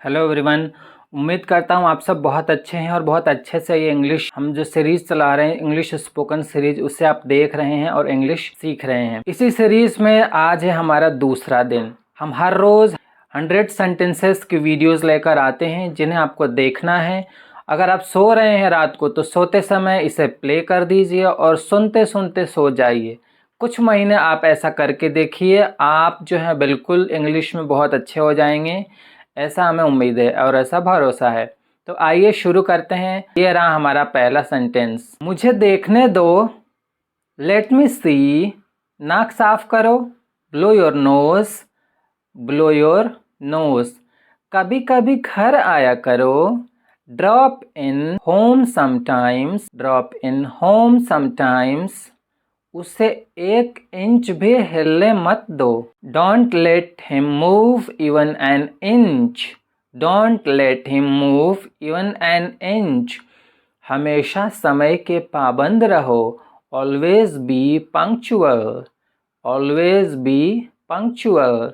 Hello everyone. उम्मीद करता हूँ आप सब बहुत अच्छे हैं और बहुत अच्छे से ये इंग्लिश हम जो सीरीज़ चला रहे हैं इंग्लिश स्पोकन सीरीज उसे आप देख रहे हैं और इंग्लिश सीख रहे हैं। इसी सीरीज़ में आज है हमारा दूसरा दिन। हम हर रोज़ 100 सेंटेंसेस की वीडियोस लेकर आते हैं जिन्हें आपको देखना है। अगर आप सो रहे हैं रात को तो सोते समय इसे प्ले कर दीजिए और सुनते सुनते सो जाइए। कुछ महीने आप ऐसा करके देखिए, आप जो है बिल्कुल इंग्लिश में बहुत अच्छे हो जाएंगे, ऐसा हमें उम्मीद है और ऐसा भरोसा है। तो आइए शुरू करते हैं। ये रहा हमारा पहला सेंटेंस, मुझे देखने दो। लेट मी सी। नाक साफ करो। Blow your nose. Blow your nose. कभी कभी घर आया करो। Drop in home sometimes. Drop in home sometimes. उसे 1 इंच भी हिलने मत दो। Don't let him move even an inch. Don't let him move even an inch. हमेशा समय के पाबंद रहो। Always be punctual. Always be punctual.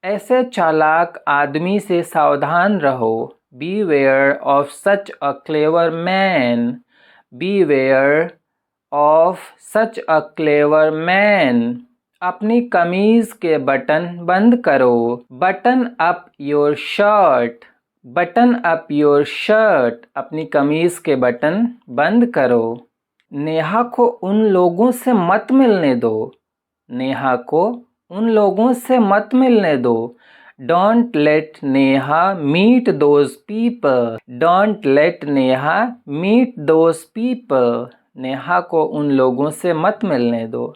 ऐसे चालाक आदमी से सावधान रहो। Beware of such a clever man. Beware of such a clever man. अपनी कमीज के बटन बंद करो। Button up your shirt. Button up your shirt. अपनी कमीज के बटन बंद करो। नेहा को उन लोगों से मत मिलने दो। नेहा को उन लोगों से मत मिलने दो। Don't let Neha meet those people. Don't let Neha meet those people. Neha को उन लोगों से मत मिलने दो।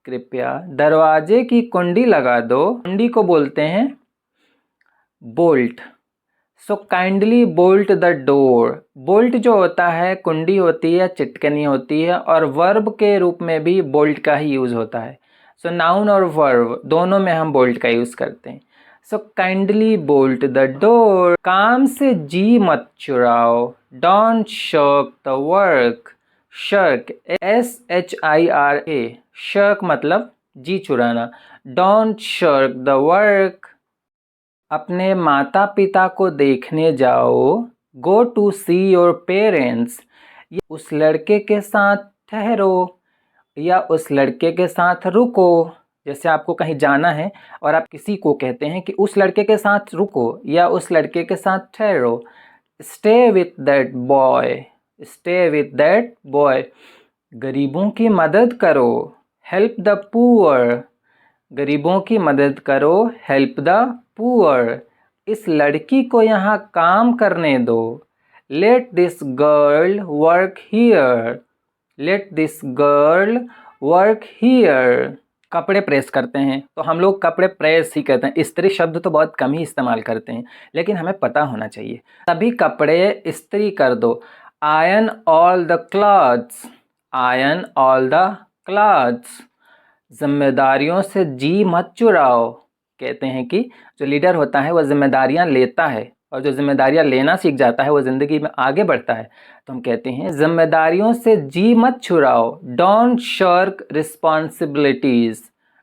कृपया दरवाजे की कुंडी लगा दो। कुंडी को बोलते हैं bolt. So kindly bolt the door. Bolt जो होता है कुंडी होती है, चिटकनी होती है, और वर्ब के रूप में भी बोल्ट का ही यूज़ होता है। सो नाउन और वर्ब दोनों में हम बोल्ट का यूज़ करते हैं। So kindly bolt the door. काम से जी मत चुराओ। Don't shirk the work. Shirk SHIRK। Shirk मतलब जी चुराना। Don't shirk the work. अपने माता पिता को देखने जाओ। Go to see your parents. उस लड़के के साथ ठहरो या उस लड़के के साथ रुको। जैसे आपको कहीं जाना है और आप किसी को कहते हैं कि उस लड़के के साथ रुको या उस लड़के के साथ ठहरो। Stay with that boy. Stay with that boy. गरीबों की मदद करो। Help the poor. गरीबों की मदद करो। Help the poor. इस लड़की को यहाँ काम करने दो। Let this girl work here. Let this girl work here. कपड़े प्रेस करते हैं तो हम लोग कपड़े प्रेस ही कहते हैं, इस्त्री शब्द तो बहुत कम ही इस्तेमाल करते हैं, लेकिन हमें पता होना चाहिए। सभी कपड़े इस्त्री कर दो। Iron all the clothes. Iron all the clothes. जिम्मेदारियों से जी मत चुराओ। कहते हैं कि जो लीडर होता है वह जिम्मेदारियां लेता है और जो जिम्मेदारियां लेना सीख जाता है वो ज़िंदगी में आगे बढ़ता है। तो हम कहते हैं जिम्मेदारियों से जी मत चुराओ। Don't shirk responsibilities.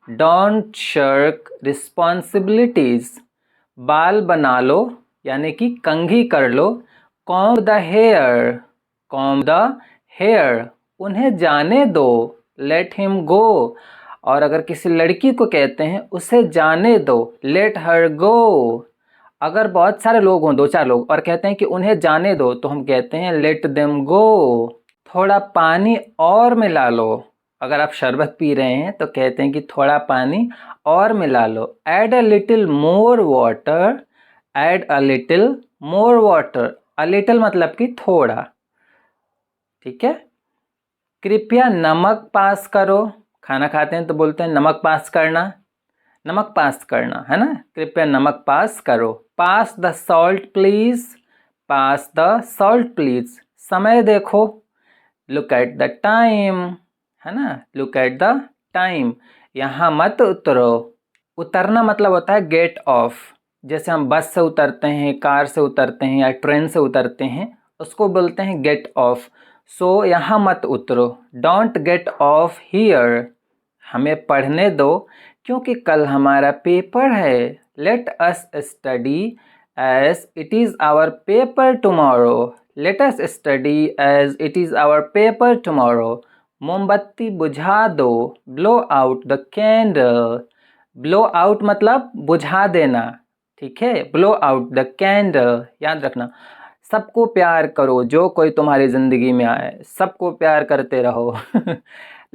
Don't shirk responsibilities. बाल बना लो यानी कि कंघी कर लो। Comb the hair. Comb the hair. उन्हें जाने दो। Let him go. और अगर किसी लड़की को कहते हैं उसे जाने दो। लेट हर गो। अगर बहुत सारे लोग हों, 2-4 लोग, और कहते हैं कि उन्हें जाने दो, तो हम कहते हैं लेट देम गो। थोड़ा पानी और मिला लो। अगर आप शरबत पी रहे हैं तो कहते हैं कि थोड़ा पानी और मिला लो। Add a little more water. Add a little more water. A little मतलब कि थोड़ा। ठीक है। कृपया नमक पास करो। खाना खाते हैं तो बोलते हैं नमक पास करना। नमक पास करना है ना। कृपया नमक पास करो। Pass the salt please. Pass the salt please. समय देखो। लुक एट द टाइम है ना। Look at the time. यहाँ मत उतरो। उतरना मतलब होता है गेट ऑफ। जैसे हम बस से उतरते हैं, कार से उतरते हैं या ट्रेन से उतरते हैं, उसको बोलते हैं गेट ऑफ। सो यहाँ मत उतरो। Don't get of here. हमें पढ़ने दो क्योंकि कल हमारा पेपर है। Let us study as it is our paper tomorrow. Let us study as it is our paper tomorrow. मोमबत्ती बुझा दो, blow out the candle. blow out मतलब बुझा देना, ठीक है, blow out the candle, याद रखना। सबको प्यार करो, जो कोई तुम्हारी जिंदगी में आए, सबको प्यार करते रहो।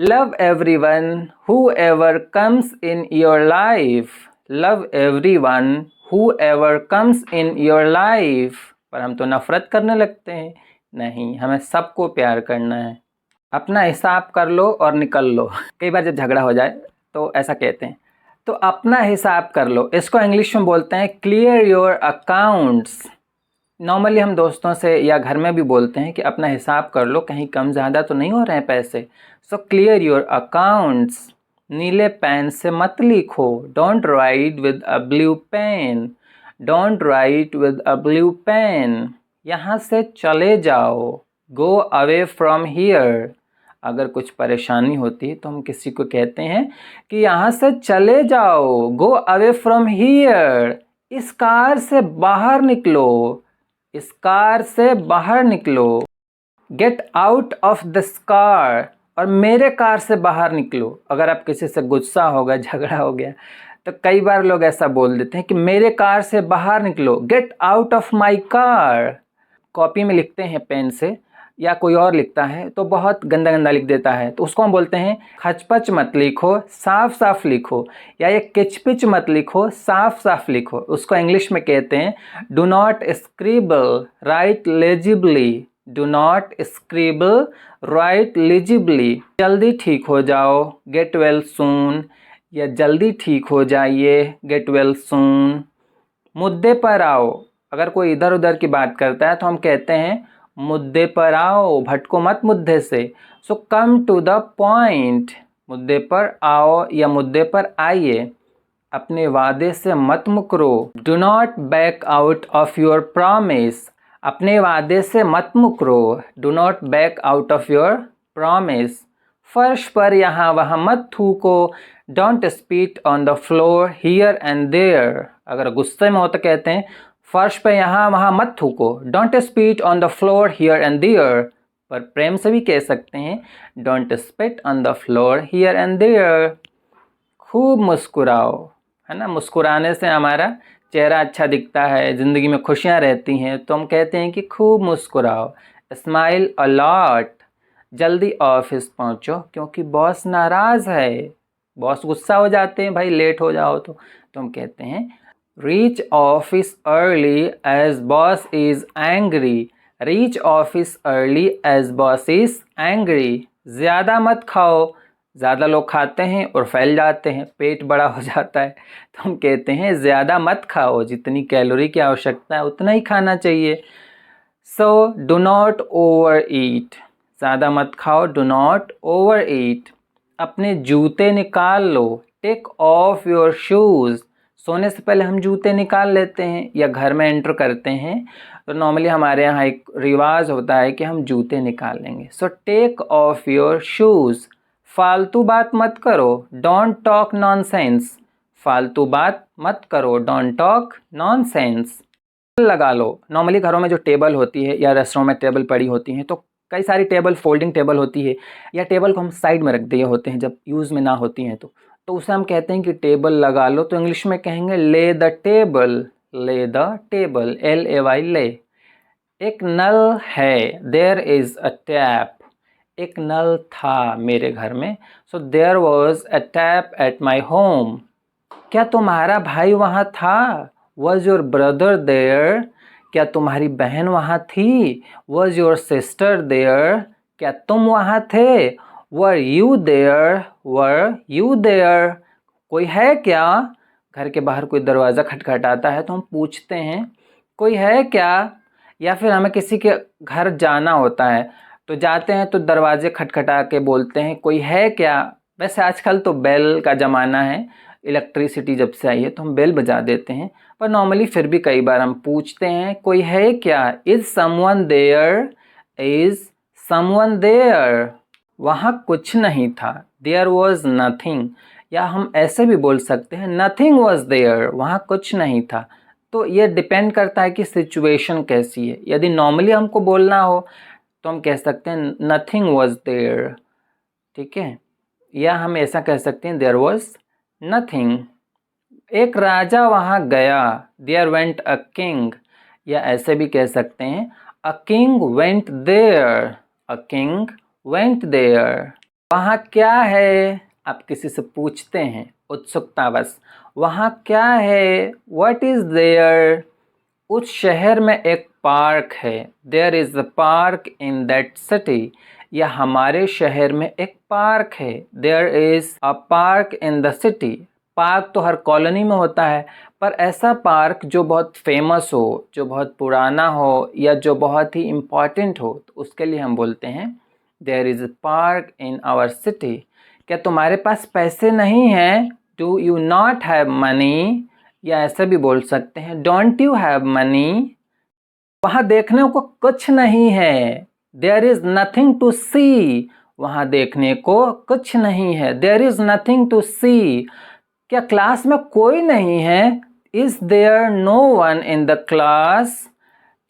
Love everyone whoever comes in your life. Love everyone whoever comes in your life. पर हम तो नफरत करने लगते हैं। नहीं, हमें सबको प्यार करना है। अपना हिसाब कर लो और निकल लो। कई बार जब झगड़ा हो जाए तो ऐसा कहते हैं, तो अपना हिसाब कर लो। इसको इंग्लिश में बोलते हैं क्लियर योर अकाउंट्स। नॉर्मली हम दोस्तों से या घर में भी बोलते हैं कि अपना हिसाब कर लो, कहीं कम ज़्यादा तो नहीं हो रहे हैं पैसे। So clear your accounts. नीले पेन से मत लिखो, don't write with a blue pen. Don't write with a blue pen. यहाँ से चले जाओ, गो अवे फ्रॉम हियर। अगर कुछ परेशानी होती है तो हम किसी को कहते हैं कि यहाँ से चले जाओ, गो अवे फ्रॉम हियर। इस कार से बाहर निकलो, इस कार से बाहर निकलो। Get out of this car. और मेरे कार से बाहर निकलो। अगर आप किसी से गुस्सा हो गया, झगड़ा हो गया, तो कई बार लोग ऐसा बोल देते हैं कि मेरे कार से बाहर निकलो, get out of my car. Copy में लिखते हैं पेन से, या कोई और लिखता है तो बहुत गंदा गंदा लिख देता है, तो उसको हम बोलते हैं खचपच मत लिखो, साफ साफ लिखो। या ये किचपिच मत लिखो, साफ साफ लिखो। उसको इंग्लिश में कहते हैं do not scribble, write legibly. Do not scribble, write legibly. जल्दी ठीक हो जाओ, गेट वेल सून। या जल्दी ठीक हो जाइए, गेट वेल सून। मुद्दे पर आओ। अगर कोई इधर उधर की बात करता है तो हम कहते हैं मुद्दे पर आओ, भटको मत मुद्दे से। सो कम टू द पॉइंट। मुद्दे पर आओ या मुद्दे पर आइए। अपने वादे से मत मुकरो, do not back out of your promise. अपने वादे से मत मुकरो, do not back out of your promise. फर्श पर यहाँ वहाँ मत थूको, don't spit on the floor here and there. अगर गुस्से में हो तो कहते हैं फर्श पे यहाँ वहाँ मत थूको, don't spit on the floor here and there. पर प्रेम से भी कह सकते हैं don't spit on the floor here and there. खूब मुस्कुराओ, है ना, मुस्कुराने से हमारा चेहरा अच्छा दिखता है, ज़िंदगी में खुशियाँ रहती हैं, तो हम कहते हैं कि खूब मुस्कुराओ। Smile a lot. जल्दी ऑफिस पहुँचो क्योंकि बॉस नाराज़ है। बॉस गुस्सा हो जाते हैं भाई, लेट हो जाओ तो हम कहते हैं reach office early as boss is angry. Reach office early as boss is angry. ज़्यादा मत खाओ। ज़्यादा लोग खाते हैं और फैल जाते हैं, पेट बड़ा हो जाता है, तो हम कहते हैं ज़्यादा मत खाओ, जितनी कैलोरी की आवश्यकता है उतना ही खाना चाहिए। सो डू नॉट ओवर ईट। ज़्यादा मत खाओ, डू नॉट ओवर ईट। अपने जूते निकाल लो, टेक ऑफ योर शूज़। सोने से पहले हम जूते निकाल लेते हैं या घर में एंटर करते हैं तो नॉर्मली हमारे यहाँ एक रिवाज होता है कि हम जूते निकाल लेंगे। So take off your shoes. फालतू बात मत करो, डोंट टॉक नॉनसेंस। फालतू बात मत करो, डोंट टॉक नॉनसेंस। लगा लो। नॉर्मली घरों में जो टेबल होती है या रेस्टोरेंट में टेबल पड़ी होती हैं तो कई सारी टेबल फोल्डिंग टेबल होती है, या टेबल को हम साइड में रख दिए होते हैं जब यूज़ में ना होती हैं तो उसे हम कहते हैं कि टेबल लगा लो। तो इंग्लिश में कहेंगे ले द टेबल। ले द टेबल, LAY ले। एक नल है, देयर इज़ अ टैप। एक नल था मेरे घर में। So there was a tap at my home. क्या तुम्हारा भाई वहाँ था? Was your brother there? क्या तुम्हारी बहन वहाँ थी? Was your sister there? क्या तुम वहाँ थे? Were you there? Were you there? कोई है क्या? घर के बाहर कोई दरवाज़ा खटखटाता है तो हम पूछते हैं कोई है क्या? या फिर हमें किसी के घर जाना होता है तो जाते हैं तो दरवाजे खटखटा के बोलते हैं कोई है क्या? वैसे आजकल तो बेल का ज़माना है, इलेक्ट्रिसिटी जब से आई है तो हम बेल बजा देते हैं, पर नॉर्मली फिर भी कई बार हम पूछते हैं कोई है क्या? Is someone there? Is someone there? वहाँ कुछ नहीं था, देयर वॉज नथिंग। या हम ऐसे भी बोल सकते हैं नथिंग वॉज देयर, वहाँ कुछ नहीं था, तो ये डिपेंड करता है कि सिचुएशन कैसी है। यदि नॉर्मली हमको बोलना हो तो हम कह सकते हैं नथिंग वॉज देयर, ठीक है, या हम ऐसा कह सकते हैं देयर वॉज नथिंग। एक राजा वहाँ गया, देयर वेंट अ किंग, या ऐसे भी कह सकते हैं a king went there, a king went there. वहाँ क्या है, आप किसी से पूछते हैं उत्सुकतावश, वहाँ क्या है, व्हाट इज देयर, उस शहर में एक पार्क है, there is a park in that city, या हमारे शहर में एक पार्क है, there is a park in the city. Park तो हर कॉलोनी में होता है, पर ऐसा पार्क जो बहुत फेमस हो, जो बहुत पुराना हो, या जो बहुत ही इम्पॉर्टेंट हो, तो उसके लिए हम बोलते हैं there is a park in our city. क्या तुम्हारे पास पैसे नहीं हैं, do you not have money, या ऐसे भी बोल सकते हैं डोंट यू हैव मनी। वहाँ देखने को कुछ नहीं है, there is nothing to see, वहाँ देखने को कुछ नहीं है, there is nothing to see. क्या क्लास में कोई नहीं है, is there no one in the class,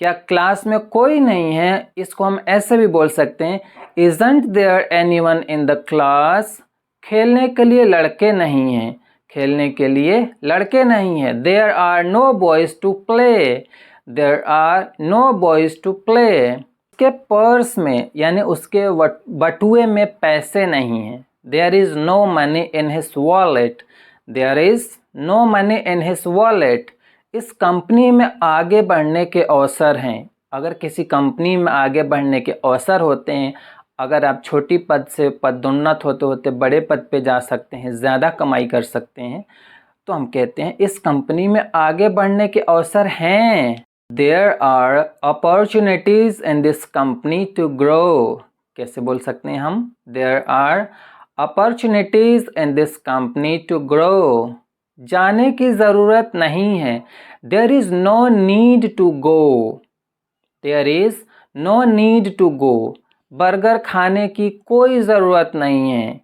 क्या क्लास में कोई नहीं है, इसको हम ऐसे भी बोल सकते हैं isn't there anyone in the class, खेलने के लिए लड़के नहीं हैं, खेलने के लिए लड़के नहीं हैं, there are no boys to play, there are no boys to play. उसके पर्स में यानी उसके बटुए में पैसे नहीं हैं, there is no money in his wallet, there is no money in his wallet. इस कंपनी में आगे बढ़ने के अवसर हैं, अगर किसी कंपनी में आगे बढ़ने के अवसर होते हैं, अगर आप छोटी पद से पदोन्नत होते होते बड़े पद पे जा सकते हैं, ज़्यादा कमाई कर सकते हैं, तो हम कहते हैं इस कंपनी में आगे बढ़ने के अवसर हैं। There are opportunities in this company to grow, कैसे बोल सकते हैं हम, there are opportunities in this company to grow. जाने की ज़रूरत नहीं है, there is no need to go, there is no need to go. Burger खाने की कोई ज़रूरत नहीं है,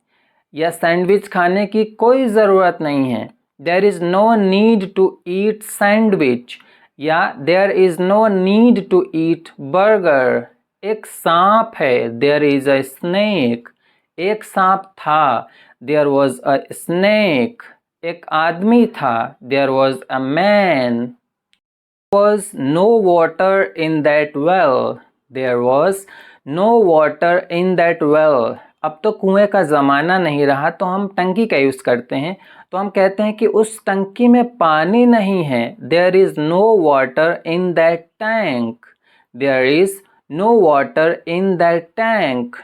या सैंडविच खाने की कोई ज़रूरत नहीं है, there is no need to eat sandwich, या there is no need to eat burger. एक सांप है, देयर इज़ अ स्नेक, एक सांप था, देयर वॉज अ स्नेक। एक आदमी था, there was a man. was no water in that well, there was no water in that well। अब तो कुएं का ज़माना नहीं रहा, तो हम टंकी का यूज़ करते हैं, तो हम कहते हैं कि उस टंकी में पानी नहीं है, there is no water in that tank, there is no water in that tank।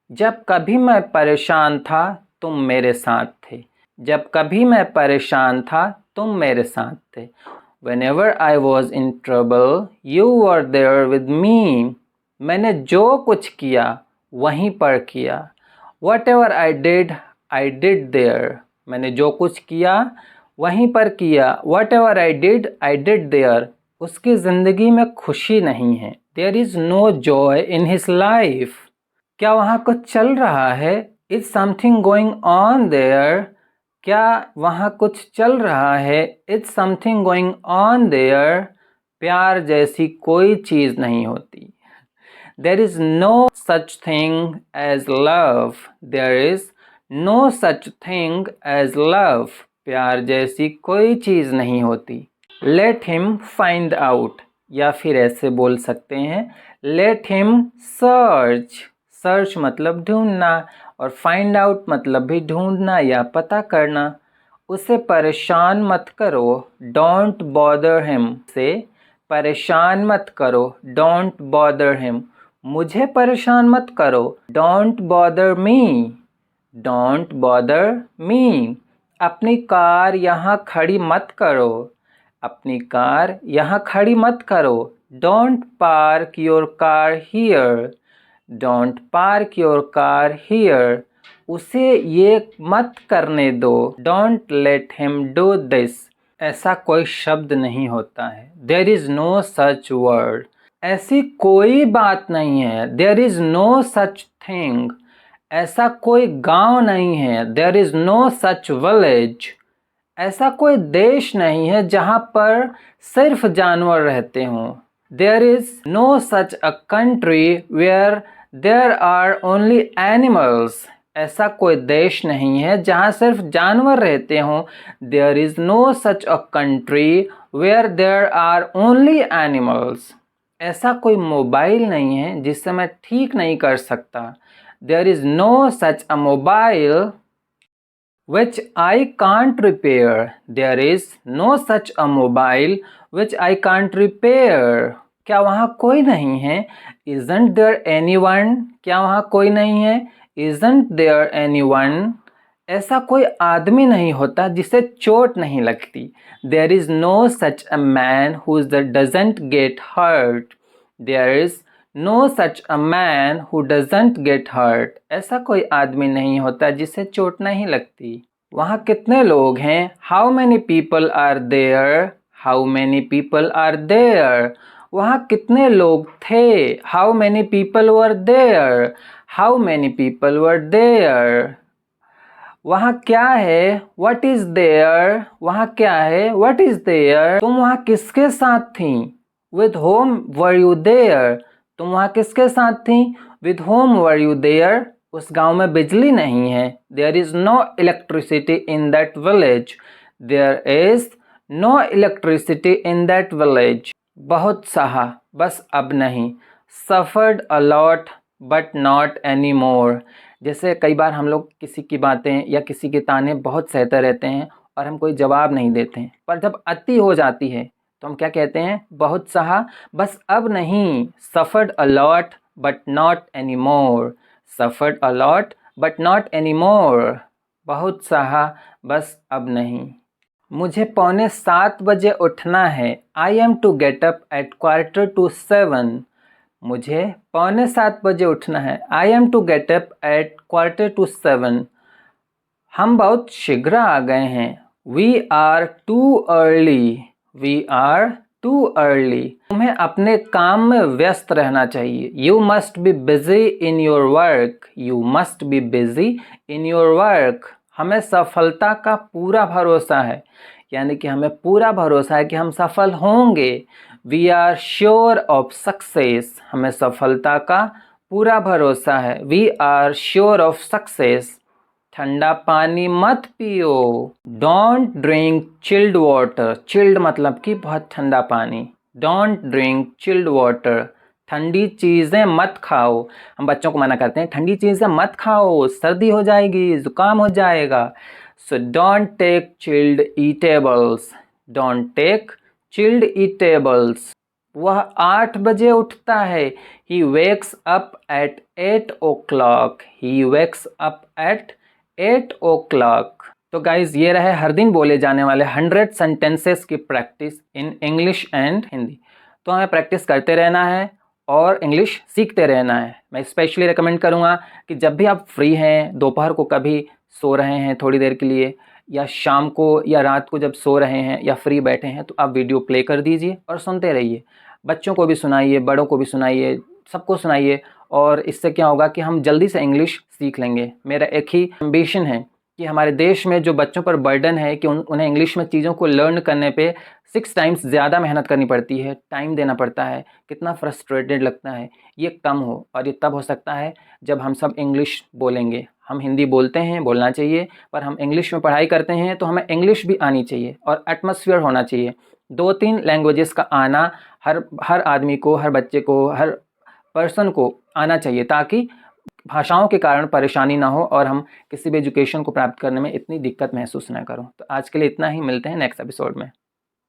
जब कभी मैं परेशान था तुम मेरे साथ थे, जब कभी मैं परेशान था तुम मेरे साथ थे। Whenever I was in trouble, you were there with me। मैंने जो कुछ किया वहीं पर किया। Whatever I did there। मैंने जो कुछ किया वहीं पर किया। Whatever I did there। उसकी ज़िंदगी में खुशी नहीं है। There is no joy in his life। क्या वहाँ कुछ चल रहा है? Is something going on there? क्या वहाँ कुछ चल रहा है? It's something going on there। प्यार जैसी कोई चीज़ नहीं होती। There is no such thing as love। There is no such thing as love। प्यार जैसी कोई चीज़ नहीं होती। Let him find out, या फिर ऐसे बोल सकते हैं Let him search। सर्च मतलब ढूंढना, और फाइंड आउट मतलब भी ढूंढना या पता करना। उसे परेशान मत करो, डोंट बॉदर हिम। से परेशान मत करो, डोंट बॉदर हिम। मुझे परेशान मत करो, don't bother me, don't bother me. अपनी कार यहाँ खड़ी मत करो, अपनी कार यहाँ खड़ी मत करो, don't park your car here, don't park your car here. उसे ये मत करने दो, don't let him do this. ऐसा कोई शब्द नहीं होता है, there is no such word. ऐसी कोई बात नहीं है, there is no such thing. ऐसा कोई गांव नहीं है, there is no such village. ऐसा कोई देश नहीं है जहाँ पर सिर्फ जानवर रहते हों। There is no such a country where there are only animals. ऐसा कोई देश नहीं है जहाँ सिर्फ जानवर रहते हों। There is no such a country where there are only animals. ऐसा कोई मोबाइल नहीं है जिससे मैं ठीक नहीं कर सकता। There is no such a mobile which I can't repair. There is no such a mobile which I can't repair. क्या वहाँ कोई नहीं है? Isn't there anyone? क्या वहाँ कोई नहीं है? Isn't there anyone? ऐसा कोई आदमी नहीं होता जिसे चोट नहीं लगती। There is no such a man who doesn't get hurt. There is no such a man who doesn't get hurt. ऐसा कोई आदमी नहीं होता जिसे चोट नहीं लगती। वहाँ कितने लोग हैं? How many people are there? How many people are there? वहाँ कितने लोग थे? How many people were there? How many people were there? वहाँ क्या है? What is there? वहाँ क्या है? What is there? तुम वहाँ किसके साथ थी? With whom were you there? तुम वहाँ किसके साथ थी? With whom were you there? उस गांव में बिजली नहीं है। There is no electricity in that village. There is no electricity in that village. बहुत सहा, बस अब नहीं। Suffered a lot but not anymore. जैसे कई बार हम लोग किसी की बातें या किसी के ताने बहुत सहते रहते हैं और हम कोई जवाब नहीं देते हैं, पर जब अति हो जाती है तो हम क्या कहते हैं? बहुत सहा, बस अब नहीं। Suffered a lot but not anymore. Suffered a lot but not anymore. बहुत सहा, बस अब नहीं। मुझे 6:45 बजे उठना है। I am to get up at 6:45. मुझे 6:45 बजे उठना है। I am to get up at 6:45. हम बहुत शीघ्र आ गए हैं। We are too early. We are too early. तुम्हें अपने काम में व्यस्त रहना चाहिए। You must be busy in your work. You must be busy in your work. हमें सफलता का पूरा भरोसा है, यानी कि हमें पूरा भरोसा है कि हम सफल होंगे। We are sure of success. हमें सफलता का पूरा भरोसा है। We are sure of success. ठंडा पानी मत पियो। Don't drink chilled water. Chilled मतलब कि बहुत ठंडा पानी। Don't drink chilled water. ठंडी चीज़ें मत खाओ। हम बच्चों को मना करते हैं, ठंडी चीज़ें मत खाओ, सर्दी हो जाएगी, ज़ुकाम हो जाएगा। So don't take chilled eatables. Don't take chilled eatables. वह 8 बजे उठता है। He wakes up at 8 o'clock. He wakes up at 8 o'clock. तो गाइज ये रहे हर दिन बोले जाने वाले 100 सेंटेंसेस की practice in English and Hindi. तो हमें प्रैक्टिस करते रहना है और इंग्लिश सीखते रहना है। मैं स्पेशली रिकमेंड करूँगा कि जब भी आप फ्री हैं, दोपहर को कभी सो रहे हैं थोड़ी देर के लिए, या शाम को या रात को जब सो रहे हैं या फ्री बैठे हैं, तो आप वीडियो प्ले कर दीजिए और सुनते रहिए। बच्चों को भी सुनाइए, बड़ों को भी सुनाइए, सबको सुनाइए। और इससे क्या होगा कि हम जल्दी से इंग्लिश सीख लेंगे। मेरा एक ही एम्बिशन है कि हमारे देश में जो बच्चों पर बर्डन है कि उन्हें इंग्लिश में चीज़ों को लर्न करने पे 6 टाइम्स ज़्यादा मेहनत करनी पड़ती है, टाइम देना पड़ता है, कितना फ्रस्ट्रेटेड लगता है, ये कम हो। और ये तब हो सकता है जब हम सब इंग्लिश बोलेंगे। हम हिंदी बोलते हैं, बोलना चाहिए, पर हम इंग्लिश में पढ़ाई करते हैं तो हमें इंग्लिश भी आनी चाहिए और एटमॉस्फेयर होना चाहिए। 2-3 लैंग्वेजेस का आना हर आदमी को, हर बच्चे को, हर पर्सन को आना चाहिए, ताकि भाषाओं के कारण परेशानी ना हो और हम किसी भी एजुकेशन को प्राप्त करने में इतनी दिक्कत महसूस ना करो। तो आज के लिए इतना ही, मिलते हैं नेक्स्ट एपिसोड में।